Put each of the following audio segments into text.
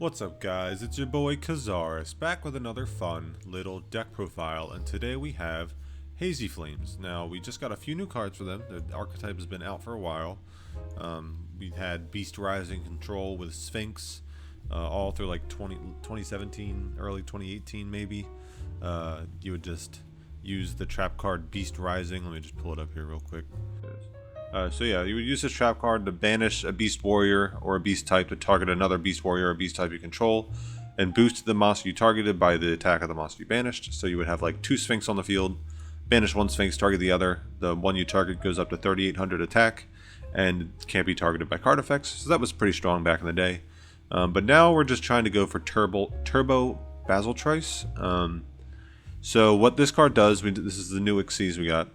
What's up guys, it's your boy Kazaris, back with another fun little deck profile, and today we have Hazy Flames. Now, we just got a few new cards for them. The archetype has been out for a while. We had Beast Rising Control with Sphinx, all through like 2017, early 2018 maybe. You would just use the trap card Beast Rising. Let me just pull it up here real quick. So yeah, you would use this trap card to banish a Beast Warrior or a Beast type to target another Beast Warrior or Beast type you control, and boost the monster you targeted by the attack of the monster you banished. So you would have like 2 Sphinx on the field, banish 1 Sphinx, target the other. The one you target goes up to 3800 attack, and can't be targeted by card effects. So that was pretty strong back in the day. But now we're just trying to go for Turbo Basiltrice. So what this card does, this is the new Xyz we got.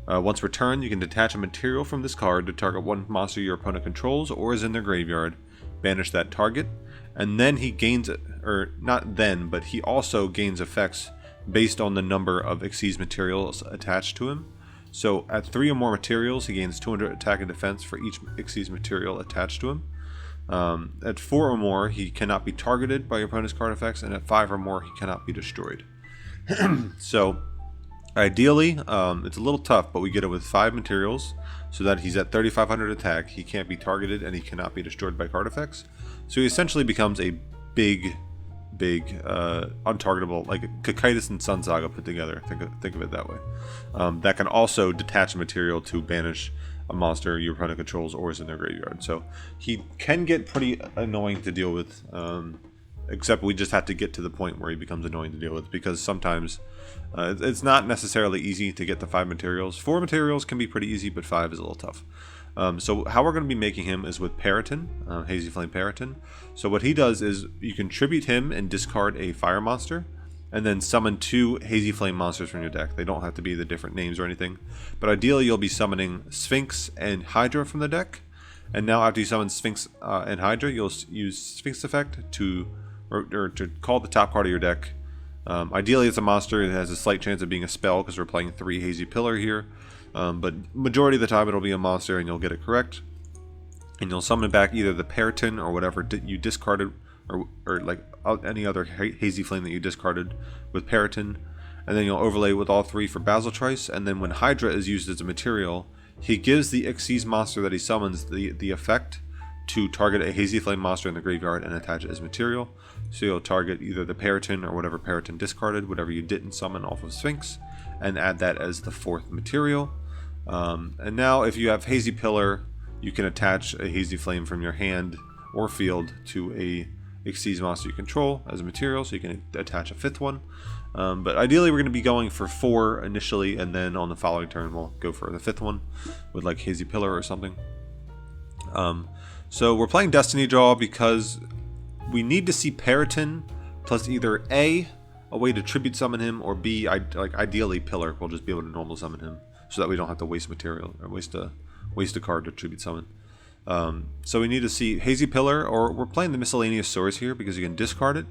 Once returned, you can detach a material from this card to target one monster your opponent controls or is in their graveyard, banish that target, and then he gains, or not then, but he also gains effects based on the number of Xyz materials attached to him. So at 3 or more materials, he gains 200 attack and defense for each Xyz material attached to him. At 4 or more, he cannot be targeted by your opponent's card effects, and at 5 or more, he cannot be destroyed. So ideally, it's a little tough, but we get it with 5 materials, so that he's at 3500 attack, he can't be targeted, and he cannot be destroyed by card effects. So he essentially becomes a big, untargetable, like Cocytus and Sunsaga put together. Think of it that way. That can also detach a material to banish a monster your opponent controls or is in their graveyard. So he can get pretty annoying to deal with. Except we just have to get to the point where he becomes annoying to deal with, because sometimes it's not necessarily easy to get the 5 materials. 4 materials can be pretty easy, but 5 is a little tough. So how we're going to be making him is with Periton, Hazy Flame Periton. So what he does is you can tribute him and discard a fire monster, and then summon 2 Hazy Flame monsters from your deck. They don't have to be the different names or anything, but ideally you'll be summoning Sphinx and Hydra from the deck. And now after you summon Sphinx and Hydra, you'll use Sphinx effect to to call the top card of your deck. Ideally it's a monster. It has a slight chance of being a spell because we're playing 3 Hazy Pillar here, but majority of the time it'll be a monster and you'll get it correct, and you'll summon back either the Periton or whatever you discarded, or like any other Hazy Flame that you discarded with Periton, and then you'll overlay with all 3 for Basiltrice. And then when Hydra is used as a material, he gives the Xyz monster that he summons the effect to target a Hazy Flame monster in the graveyard and attach it as material. So you'll target either the Periton or whatever Periton discarded, whatever you didn't summon off of Sphinx, and add that as the 4th material. And now if you have Hazy Pillar, you can attach a Hazy Flame from your hand or field to a Xyz monster you control as a material, so you can attach a 5th one. But ideally we're going to be going for 4 initially, and then on the following turn we'll go for the 5th one with like Hazy Pillar or something. So we're playing Destiny Draw because we need to see Periton plus either A way to tribute summon him, or B, ideally Pillar. We'll just be able to normal summon him so that we don't have to waste material or waste a card to tribute summon. So we need to see Hazy Pillar, or we're playing the Miscellaneous Source here because you can discard it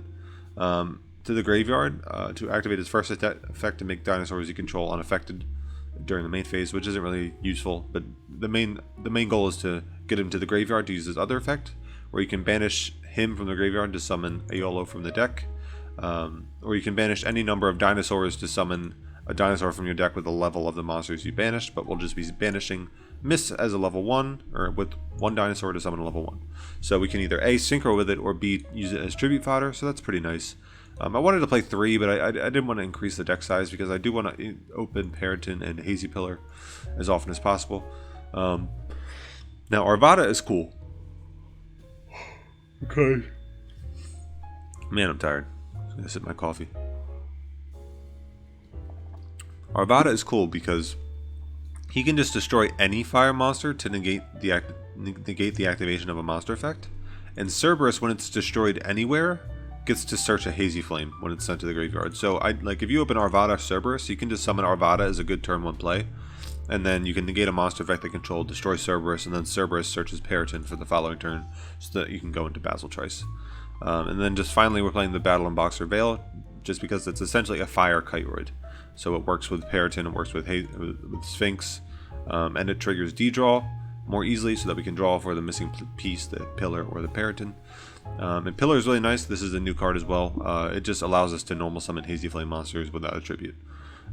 to the graveyard to activate its first effect to make dinosaurs you control unaffected during the main phase, which isn't really useful, but the main goal is to get him to the graveyard to use his other effect, where you can banish him from the graveyard to summon Aeolo from the deck, or you can banish any number of dinosaurs to summon a dinosaur from your deck with the level of the monsters you banished, but we'll just be banishing Miss as a level 1, or with 1 dinosaur to summon a level 1. So we can either A, synchro with it, or B, use it as tribute fodder, so that's pretty nice. I wanted to play 3, but I didn't want to increase the deck size because I do want to open Periton and Hazy Pillar as often as possible. Now Arvada is cool. Okay. Man, I'm tired. I'm gonna sip my coffee. Arvada is cool because he can just destroy any fire monster to negate the activation of a monster effect, and Cerberus, when it's destroyed anywhere, gets to search a Hazy Flame when it's sent to the graveyard. So if you open Arvada Cerberus, you can just summon Arvada as a good turn 1 play, and then you can negate a monster effect they control, destroy Cerberus, and then Cerberus searches Periton for the following turn so that you can go into Basiltrice. And then just finally we're playing the Battle and Boxer Veil, just because it's essentially a fire Kiteroid. So it works with Periton, it works with Sphinx, and it triggers D-Draw more easily so that we can draw for the missing piece, the Pillar or the Periton. And Pillar is really nice. This is a new card as well. It just allows us to normal summon Hazy Flame monsters without a tribute.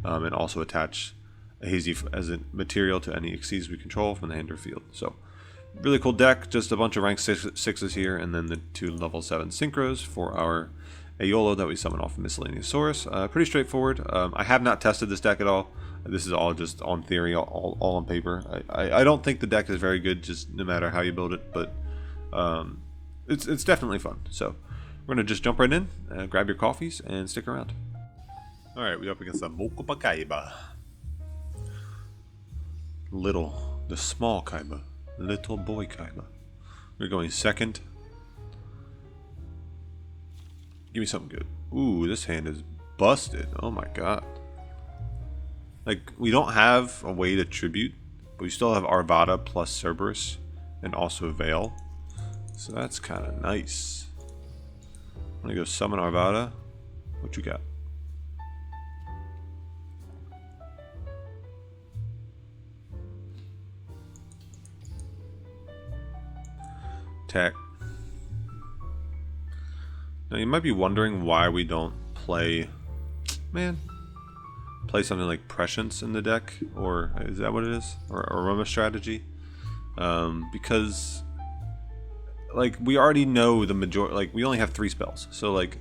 And also attach a Hazy as a material to any Xyz we control from the hand or field. So, really cool deck. Just a bunch of rank 6s here, and then the 2 level 7 synchros for our Aeolo that we summon off of Miscellaneous Source. Pretty straightforward. I have not tested this deck at all. This is all just on theory, all on paper. I don't think the deck is very good, just no matter how you build it, but it's definitely fun. So we're gonna just jump right in, grab your coffees, and stick around. All right, we're up against the Mokuba Kaiba. The small Kaiba, little boy Kaiba. We're going second. Give me something good. Ooh, this hand is busted. Oh my god. Like, we don't have a way to tribute, but we still have Arvada plus Cerberus and also Veil. So that's kind of nice. I'm gonna go summon Arvada. What you got? Attack. Now you might be wondering why we don't play something like Prescience in the deck, or is that what it is? Or Aroma Strategy? Because like we already know the majority, like we only have 3 spells. So like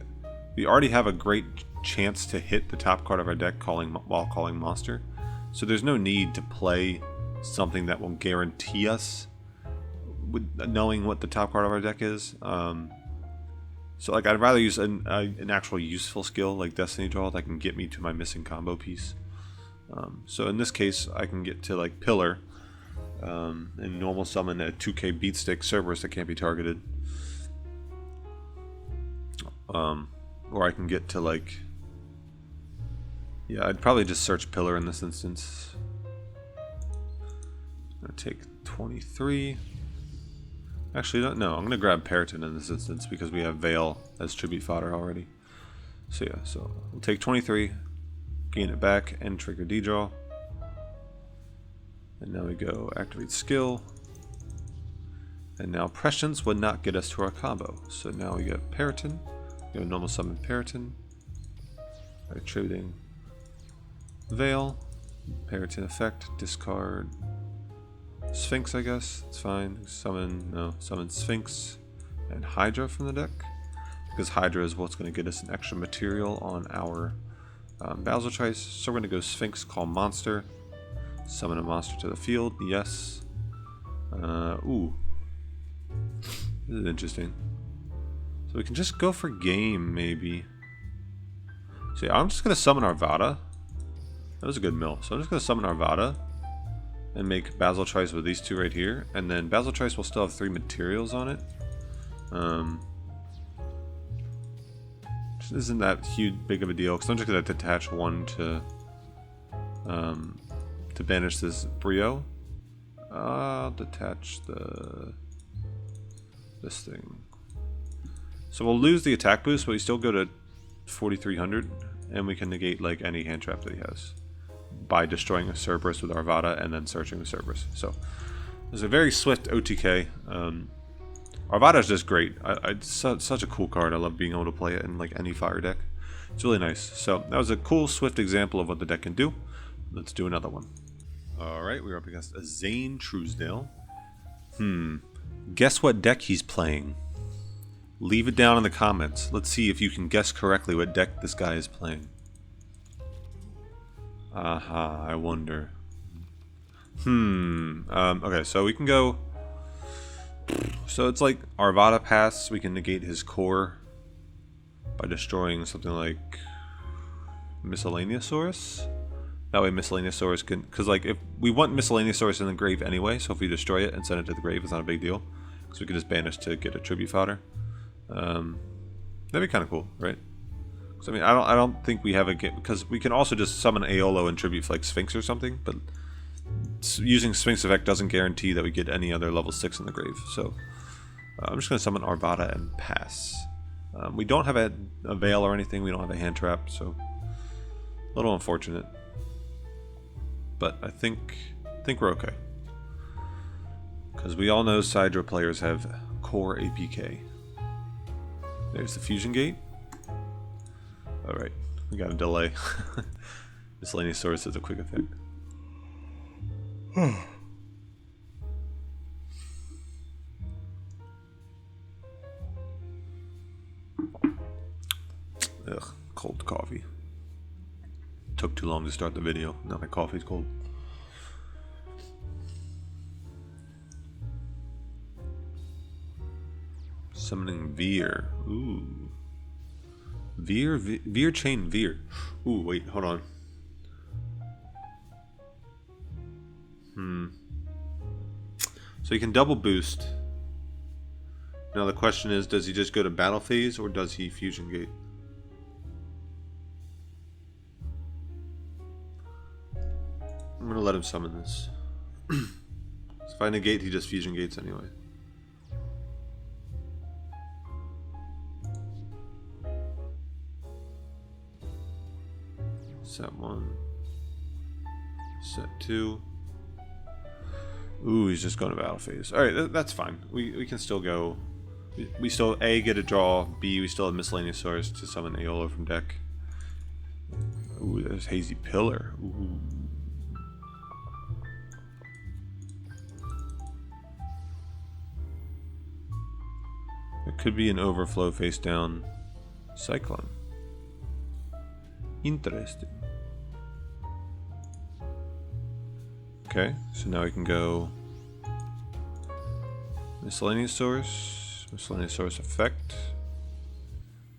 we already have a great chance to hit the top card of our deck while calling monster. So there's no need to play something that will guarantee us with knowing what the top card of our deck is. So like I'd rather use an actual useful skill like Destiny Draw that can get me to my missing combo piece. So in this case, I can get to like Pillar and normal summon a 2k beatstick Cerberus that can't be targeted. Or I can get to like, yeah, I'd probably just search Pillar in this instance. I'm gonna take 23. Actually, no, I'm going to grab Periton in this instance because we have Veil as tribute fodder already. So yeah, so we'll take 23, gain it back, and trigger D-Draw. And now we go activate skill. And now Prescience would not get us to our combo. So now we get Periton. We have a normal summon Periton. Attributing Veil. Periton effect, discard Sphinx, I guess. It's fine. Summon Sphinx and Hydra from the deck. Because Hydra is what's going to get us an extra material on our Basiltrice. So we're going to go Sphinx, call monster. Summon a monster to the field. Yes. Ooh. This is interesting. So we can just go for game, maybe. So yeah, I'm just going to summon Arvada. That was a good mill. So I'm just going to summon Arvada and make Basiltrice with these 2 right here, and then Basiltrice will still have 3 materials on it. Which isn't that huge, big of a deal, because I'm just going to detach 1 to banish this Brio. I'll detach this thing. So we'll lose the attack boost, but we still go to 4,300, and we can negate like any hand trap that he has by destroying a Cerberus with Arvada and then searching the Cerberus. So it's a very swift OTK. Arvada is just great. It's such a cool card. I love being able to play it in like any fire deck. It's really nice. So that was a cool swift example of what the deck can do. Let's do another one. Alright, we're up against a Zane Truesdale. Guess what deck he's playing? Leave it down in the comments. Let's see if you can guess correctly what deck this guy is playing. Aha, I wonder. Okay, so we can go. So it's like Arvada Pass. We can negate his core by destroying something like Miscellaneousaurus. That way Miscellaneousaurus can, because like if we want Miscellaneousaurus in the grave anyway, so if we destroy it and send it to the grave, it's not a big deal, because we can just banish to get a tribute fodder. That'd be kind of cool, right? So I mean, I don't think we have a get, because we can also just summon Aeolo and tribute for like Sphinx or something, but using Sphinx effect doesn't guarantee that we get any other level 6 in the grave. So I'm just gonna summon Arvada and pass. We don't have a veil or anything. We don't have a hand trap, so a little unfortunate. But I think we're okay, because we all know Sidra players have core APK. There's the fusion gate. Alright, we got a delay. Miscellaneous source has a quick effect. Ugh, cold coffee. Took too long to start the video. Now my coffee's cold. Summoning Veer. Ooh. Veer chain Veer. Ooh, wait, hold on. So you can double boost. Now the question is, does he just go to battle phase or does he fusion gate? I'm gonna let him summon this. If I negate, he just fusion gates anyway. Set 1. Set 2. Ooh, he's just going to battle phase. Alright, that's fine. We can still go. We still, A, get a draw. B, we still have miscellaneous source to summon Aeolo from deck. Ooh, there's Hazy Pillar. Ooh. It could be an overflow face down Cyclone. Interesting. Okay, so now we can go miscellaneous source effect.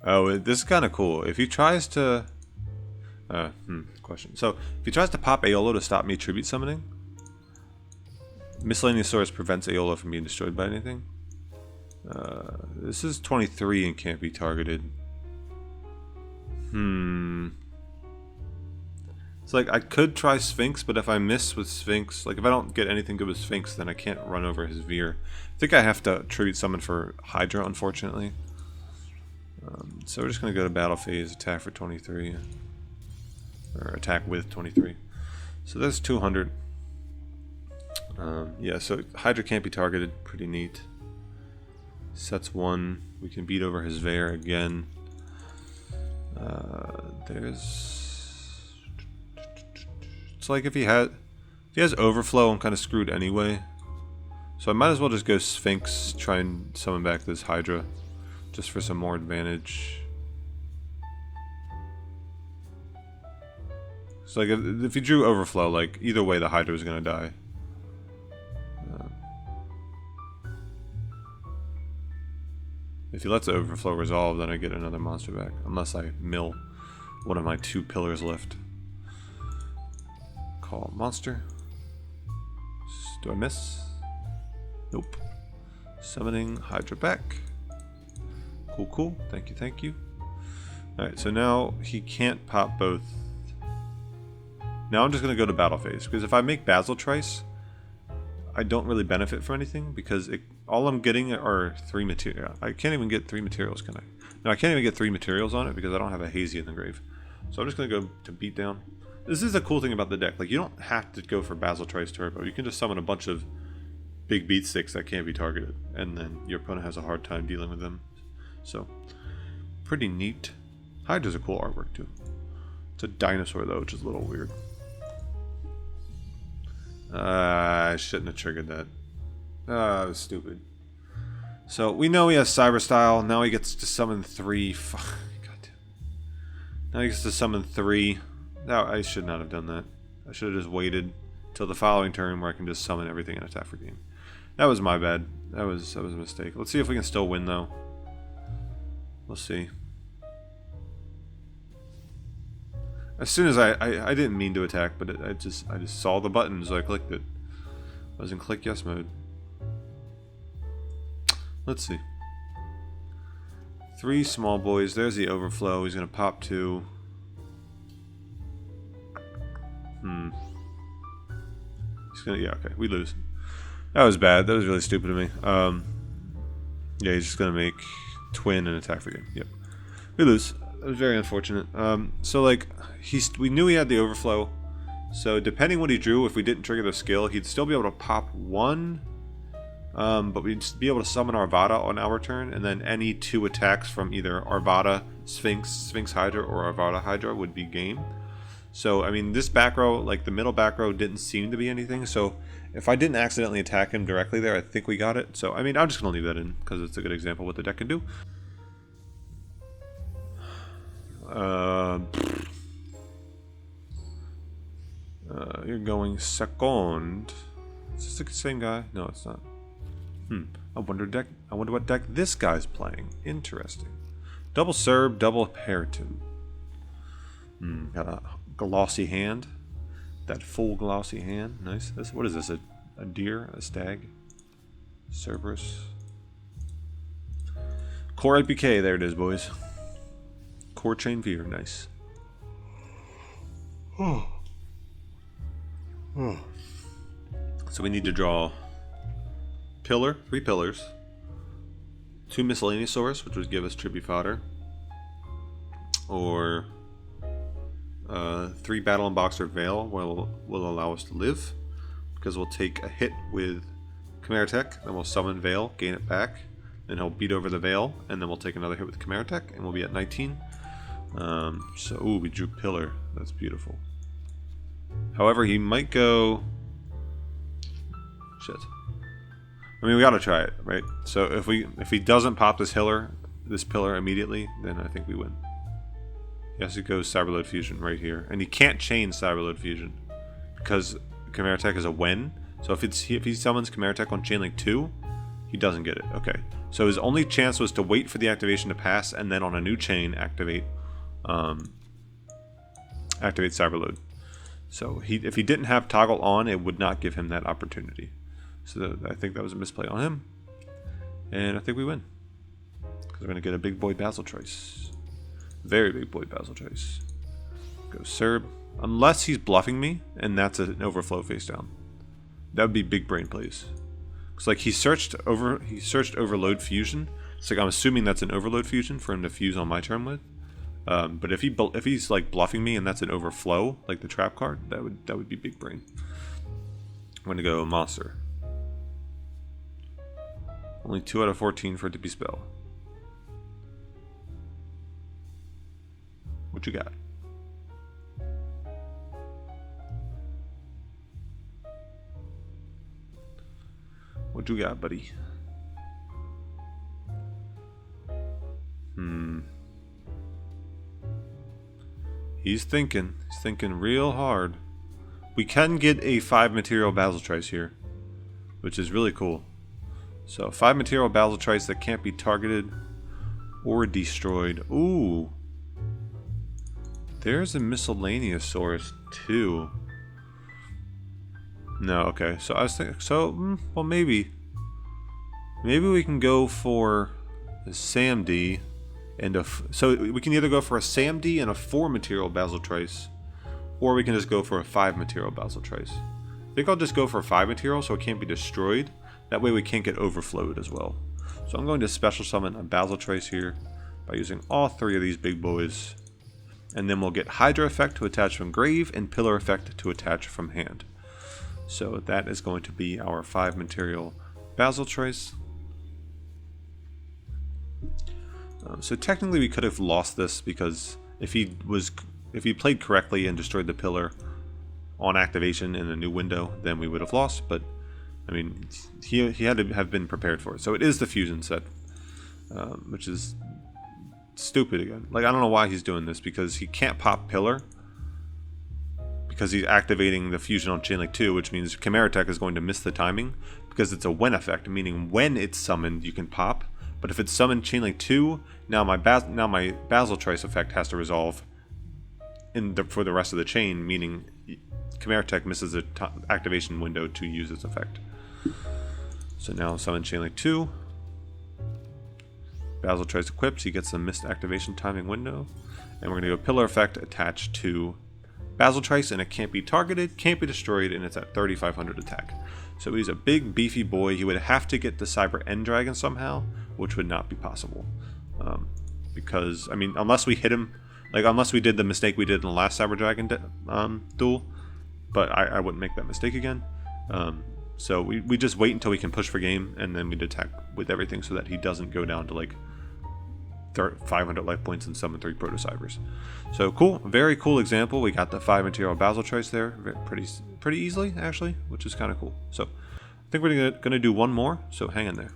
Oh, this is kind of cool. If he tries to question. So if he tries to pop Aeolo to stop me tribute summoning, miscellaneous source prevents Aeolo from being destroyed by anything. This is 23 and can't be targeted. It's like I could try Sphinx, but if I miss with Sphinx, like if I don't get anything good with Sphinx, then I can't run over his Veer. I think I have to tribute summon for Hydra, unfortunately. So we're just going to go to battle phase, attack for 23. Or attack with 23. So that's 200. Yeah, so Hydra can't be targeted. Pretty neat. Sets 1. We can beat over his Veer again. It's like if he has overflow, I'm kind of screwed anyway. So I might as well just go Sphinx, try and summon back this Hydra, just for some more advantage. So like if he drew overflow, like either way the Hydra is gonna die. If he lets the overflow resolve, then I get another monster back, unless I mill one of my 2 pillars left. Call monster. Do I miss? Nope. Summoning Hydra back. Cool, cool. Thank you, thank you. Alright, so now he can't pop both. Now I'm just going to go to battle phase, because if I make Basiltrice, I don't really benefit from anything, because all I'm getting are 3 materials. I can't even get 3 materials, can I? No, I can't even get 3 materials on it, because I don't have a Hazy in the grave. So I'm just going to go to beatdown. This is the cool thing about the deck. Like, you don't have to go for Basiltrice Turbo. You can just summon a bunch of big beatsticks that can't be targeted, and then your opponent has a hard time dealing with them. So, pretty neat. Hydra's a cool artwork, too. It's a dinosaur, though, which is a little weird. I shouldn't have triggered that. That was stupid. So, we know he has Cyber Style. Now he gets to summon 3. Now he gets to summon 3. No, I should not have done that. I should have just waited till the following turn where I can just summon everything and attack for game. That was my bad. That was a mistake. Let's see if we can still win, though. We'll see. As soon as I didn't mean to attack, but I just saw the button, so I clicked it. I was in click yes mode. Let's see. 3 small boys. There's the overflow. He's gonna pop 2. He's gonna, yeah, okay, we lose. That was bad. That was really stupid of me. Yeah, he's just gonna make twin and attack for game. Yep, we lose. That was very unfortunate. So like, we knew he had the overflow. So depending what he drew, if we didn't trigger the skill, he'd still be able to pop 1, But we'd be able to summon Arvada on our turn, and then any 2 attacks from either Arvada, Sphinx Hydra, or Arvada Hydra would be game. So, I mean, this back row, like the middle back row, didn't seem to be anything. So, if I didn't accidentally attack him directly there, I think we got it. So, I mean, I'm just going to leave that in because it's a good example of what the deck can do. You're going second. Is this the same guy? No, it's not. I wonder what deck this guy's playing. Interesting. Double Serb, double Periton. Got a glossy hand. That full glossy hand. Nice. What is this? A deer? A stag? Cerberus. Core IPK. There it is, boys. Core Chain Veer. Nice. So we need to draw pillar, 3 pillars, 2 miscellaneousaurus, which would give us tribute fodder, or 3 battle and boxer veil will allow us to live, because we'll take a hit with Chimera Tech, then we'll summon veil, gain it back, then he'll beat over the veil, and then we'll take another hit with Chimera Tech, and we'll be at 19. So we drew pillar. That's beautiful. However, he might go. Shit. I mean, we gotta try it, right? So if he doesn't pop this pillar immediately, then I think we win. He has to go Cyberload Fusion right here, and he can't chain Cyberload Fusion because Chimera Tech is a when. So if he summons Chimera Tech on Chain Link 2, he doesn't get it. Okay. So his only chance was to wait for the activation to pass, and then on a new chain activate Cyberload. So if he didn't have toggle on, it would not give him that opportunity. So I think that was a misplay on him. And I think we win. Because we're going to get a big boy Basiltrice. Very big boy Basiltrice. Go Serb. Unless he's bluffing me, and that's an overflow face down. That would be big brain plays. Because like he searched Overload Fusion. It's like I'm assuming that's an Overload Fusion for him to fuse on my turn with. But if he's like bluffing me and that's an overflow, like the trap card, that would be big brain. I'm going to go monster. Only 2 out of 14 for it to be spell. What you got? What you got, buddy? He's thinking real hard. We can get a 5 material Basiltrice here, which is really cool. So 5 material Basiltrice that can't be targeted or destroyed. Ooh. There's a miscellaneousaurus too. No, okay. So I was thinking, well maybe we can go for a Samd and so we can either go for a Samd and a 4 material Basiltrice, or we can just go for a 5 material Basiltrice. I think I'll just go for a 5 material so it can't be destroyed. That way we can't get overflowed as well. So I'm going to special summon a Basiltrice here by using all 3 of these big boys. And then we'll get Hydra effect to attach from grave and Pillar effect to attach from hand. So that is going to be our 5 material Basiltrice. So technically we could have lost this because if he played correctly and destroyed the pillar on activation in a new window, then we would have lost. But I mean, he had to have been prepared for it. So it is the fusion set, which is stupid again. Like, I don't know why he's doing this, because he can't pop pillar because he's activating the fusion on Chain Link 2, which means Chimera Tech is going to miss the timing because it's a when effect, meaning when it's summoned you can pop. But if it's summoned Chain Link 2, now my Basiltrice effect has to resolve for the rest of the chain, meaning Chimera Tech misses the activation window to use its effect. So now summon Chain Link 2. Basiltrice equipped, he gets the missed activation timing window. And we're going to go Pillar effect attached to Basiltrice, and it can't be targeted, can't be destroyed, and it's at 3500 attack. So he's a big beefy boy. He would have to get the Cyber End Dragon somehow, which would not be possible. Because, I mean, unless we hit him, like unless we did the mistake we did in the last Cyber Dragon duel, but I wouldn't make that mistake again. So we just wait until we can push for game, and then we'd attack with everything so that he doesn't go down to like 500 life points and summon 3 Proto-Cybers. So cool, very cool example. We got the 5 material Basiltrice there pretty easily actually, which is kind of cool. So I think we're gonna do one more, so hang in there.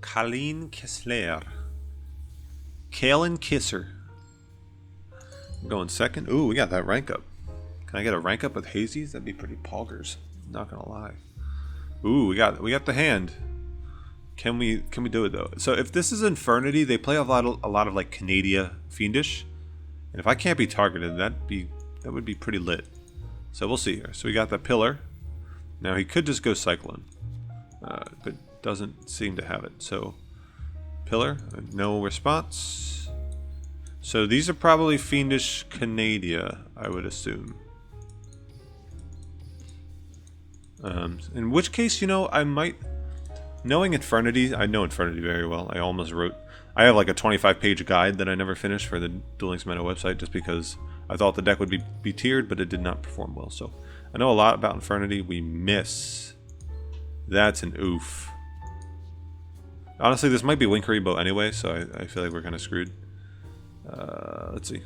Kalin Kessler. Kalen Kisser. I'm going second. Ooh, we got that rank up. Can I get a rank up with Hazy's? That'd be pretty poggers. Not gonna lie. Ooh, we got the hand. Can we do it though? So if this is Infernity, they play a lot of like Canadia Fiendish, and if I can't be targeted, that would be pretty lit. So we'll see here. So we got the pillar. Now he could just go Cyclone, but doesn't seem to have it. So pillar, no response. So these are probably Fiendish Canadia, I would assume. In which case, you know, I might, knowing Infernity, I know Infernity very well. I have like a 25-page guide that I never finished for the Duel Links Meta website just because I thought the deck would be tiered, but it did not perform well. So I know a lot about Infernity. We miss. That's an oof. Honestly, this might be Winkaribo anyway, so I feel like we're kind of screwed. Let's see.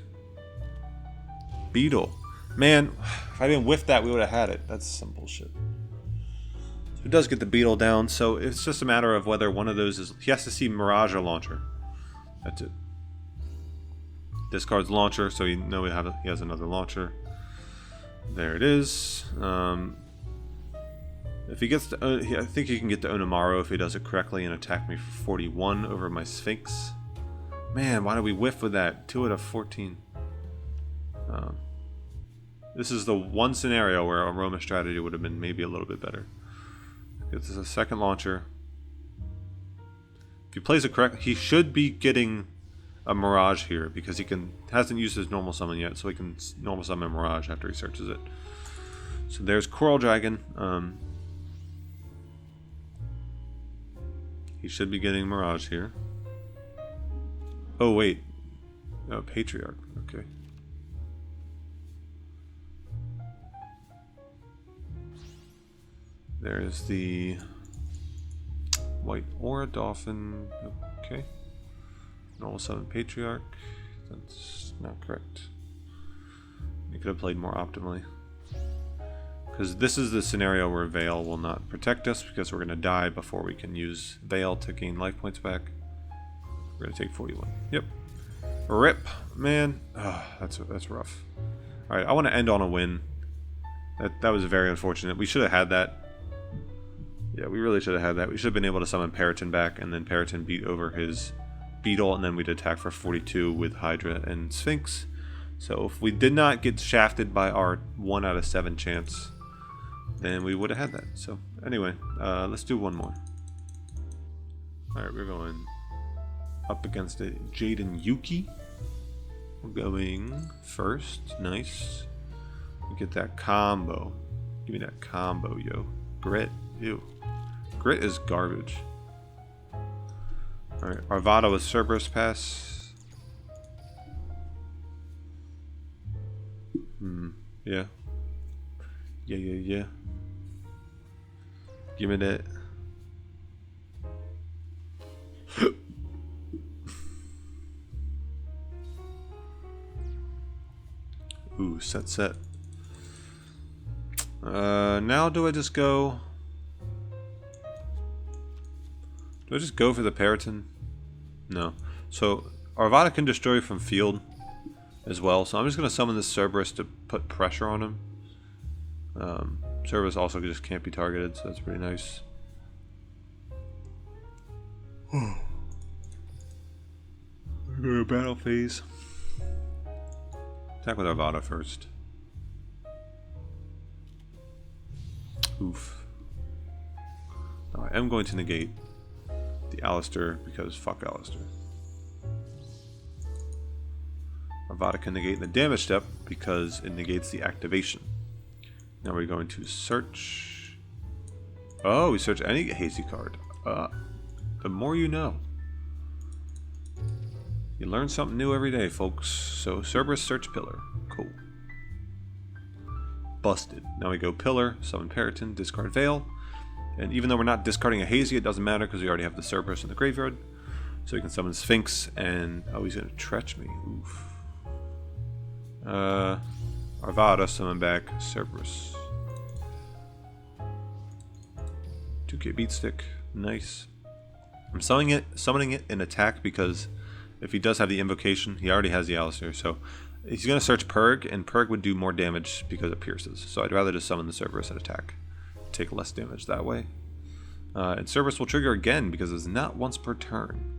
Beetle. Man, if I didn't whiff that, we would have had it. That's some bullshit. So it does get the Beetle down, so it's just a matter of whether one of those is... He has to see Mirage or Launcher. That's it. Discards Launcher, so you know he has another Launcher. There it is. If he gets to... I think he can get to Onamaru if he does it correctly and attack me for 41 over my Sphinx. Man, why did we whiff with that? 2 out of 14. This is the one scenario where a Roma strategy would have been maybe a little bit better. This is a second launcher. If he plays it correct, he should be getting a Mirage here because he hasn't used his normal summon yet, so he can normal summon Mirage after he searches it. So there's Coral Dragon. He should be getting Mirage here. Oh wait, oh, Patriarch. Okay. There's the White Aura Dolphin. Okay. Normal summon Patriarch. That's not correct. You could have played more optimally. Because this is the scenario where Veil will not protect us because we're going to die before we can use Veil to gain life points back. We're going to take 41. Yep. Rip, man. Oh, that's rough. Alright, I want to end on a win. That was very unfortunate. We should have had that. Yeah, we really should have had that. We should have been able to summon Periton back, and then Periton beat over his Beetle, and then we'd attack for 42 with Hydra and Sphinx. So if we did not get shafted by our 1 out of 7 chance, then we would have had that. So anyway, let's do one more. Alright, we're going up against a Jaden Yuki. We're going first. Nice. We get that combo. Give me that combo, yo. Grit. Ew. Grit is garbage. Alright, Arvada with Cerberus Pass. Yeah. Yeah. Give me that. Ooh, set. Now do I just go... Do I just go for the Periton? No. So, Arvada can destroy from field as well, so I'm just going to summon this Cerberus to put pressure on him. Cerberus also just can't be targeted, so that's pretty nice. Go to battle phase. Attack with Arvada first. Oof. Now I am going to negate the Alistair because fuck Alistair. Arvada can negate the damage step because it negates the activation. Now we're going to search. Oh, we search any Hazy card. The more you know. You learn something new every day, folks. So Cerberus search pillar. Cool. busted. Now we go Pillar, summon Periton, discard Veil. And even though we're not discarding a Hazy, it doesn't matter because we already have the Cerberus in the graveyard. So we can summon Sphinx and... oh, he's going to Tretch me. Oof. Arvada, summon back Cerberus. 2k beatstick. Nice. I'm summoning it in attack because if he does have the invocation, he already has the Alistair. So he's going to search Purg, and Purg would do more damage because it pierces. So I'd rather just summon the Cerberus at attack. Take less damage that way. And Cerberus will trigger again because it's not once per turn.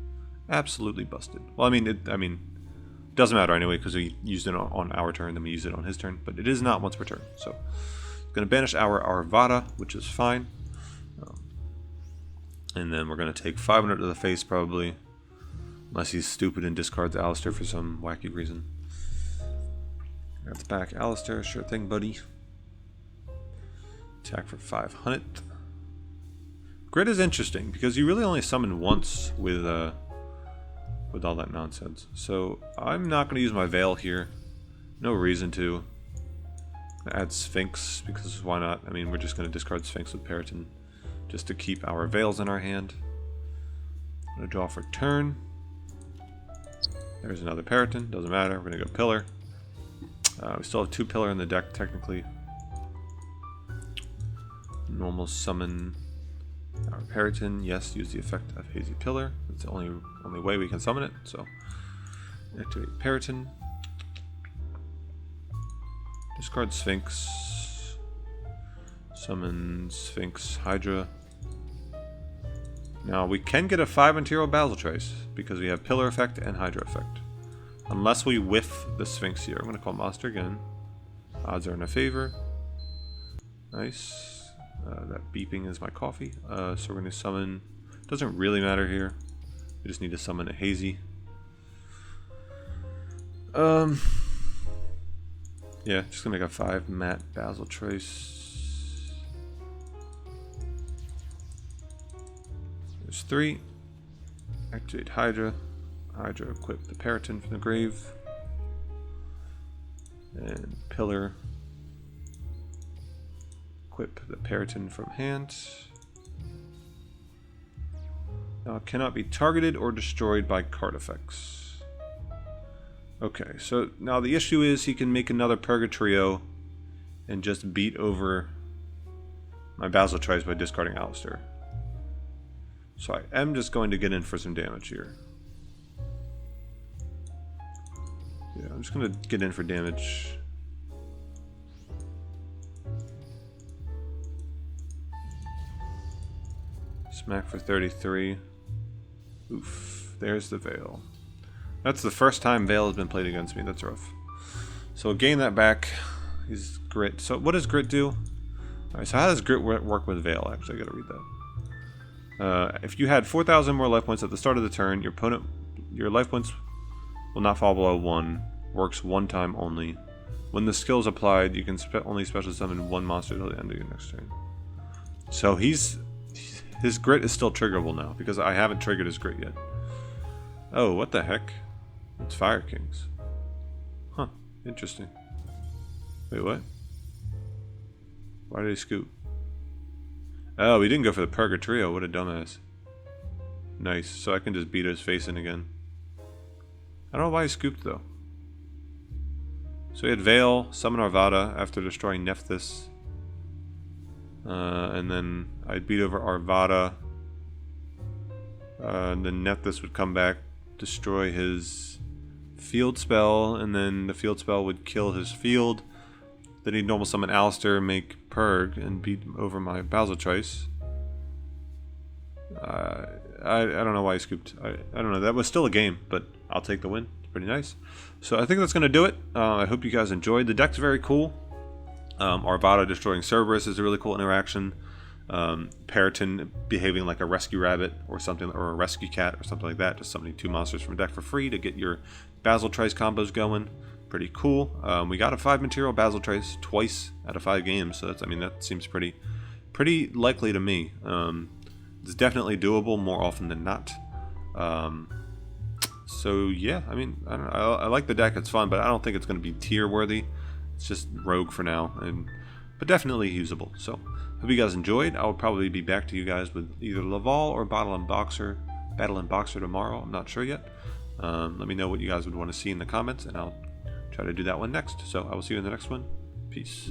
Absolutely busted. Well, I mean, it doesn't matter anyway because we used it on our turn, then we used it on his turn. But it is not once per turn. So it's going to banish our Arvada, which is fine. And then we're going to take 500 to the face probably. Unless he's stupid and discards Alistair for some wacky reason. Grab the back Alistair, sure thing, buddy. Attack for 500. Grid is interesting because you really only summon once with all that nonsense. So I'm not going to use my Veil here. No reason to. Add Sphinx because why not? I mean, we're just going to discard Sphinx with Periton just to keep our Veils in our hand. Going to draw for turn. There's another Periton. Doesn't matter. We're going to go Pillar. We still have 2 Pillar in the deck technically. Normal summon our Periton. Yes, use the effect of Hazy Pillar. That's the only way we can summon it. So activate Periton. Discard Sphinx. Summon Sphinx Hydra. Now we can get a 5 material Basiltrice because we have Pillar effect and Hydra effect. Unless we whiff the Sphinx here. I'm going to call Monster again. Odds are in our favor. Nice. That beeping is my coffee. So we're going to summon... doesn't really matter here. We just need to summon a Hazy. Yeah, just going to make a 5 matte Basiltrice. There's 3. Activate Hydra. Hydra equip the Periton from the grave. And Pillar. Equip the Periton from hand. Now it cannot be targeted or destroyed by card effects. Okay, so now the issue is he can make another Purgatrio and just beat over my Basiltrice by discarding Alistair. So I am just going to get in for some damage here. Yeah, I'm just going to get in for damage. Smack for 33. Oof. There's the Veil. That's the first time Veil has been played against me. That's rough. So we'll gain that back. He's Grit. So what does Grit do? Alright, so how does Grit work with Veil? Actually, I gotta read that. If you had 4,000 more life points at the start of the turn, your life points will not fall below 1. Works 1 time only. When the skill is applied, you can only special summon 1 monster until the end of your next turn. So his Grit is still triggerable now because I haven't triggered his Grit yet. Oh, what the heck? It's Fire Kings. Huh, interesting. Wait, what? Why did he scoop? Oh, we didn't go for the Purgatrio. What a dumbass. Nice. So I can just beat his face in again. I don't know why he scooped, though. So he had Veil, summon Arvada after destroying Nephthys. And then I'd beat over Arvada. And then Nephthys would come back, destroy his field spell, and then the field spell would kill his field. Then he'd normal summon Alistair, make Purg, and beat over my Basiltrice. I don't know why he scooped. I don't know. That was still a game, but I'll take the win. It's pretty nice. So I think that's going to do it. I hope you guys enjoyed. The deck's very cool. Arvada destroying Cerberus is a really cool interaction. Periton behaving like a rescue rabbit or something, or a rescue cat or something like that. Just summoning 2 monsters from a deck for free to get your Basiltrice combos going. Pretty cool. We got a 5 material Basiltrice twice out of 5 games, so that's, I mean, that seems pretty likely to me. It's definitely doable more often than not. So yeah, I mean, I like the deck. It's fun, but I don't think it's going to be tier worthy. It's just rogue for now, and but definitely usable. So hope you guys enjoyed. I will probably be back to you guys with either Laval or Battle and Boxer tomorrow. I'm not sure yet. Let me know what you guys would want to see in the comments, and I'll try to do that one next. So I will see you in the next one. Peace.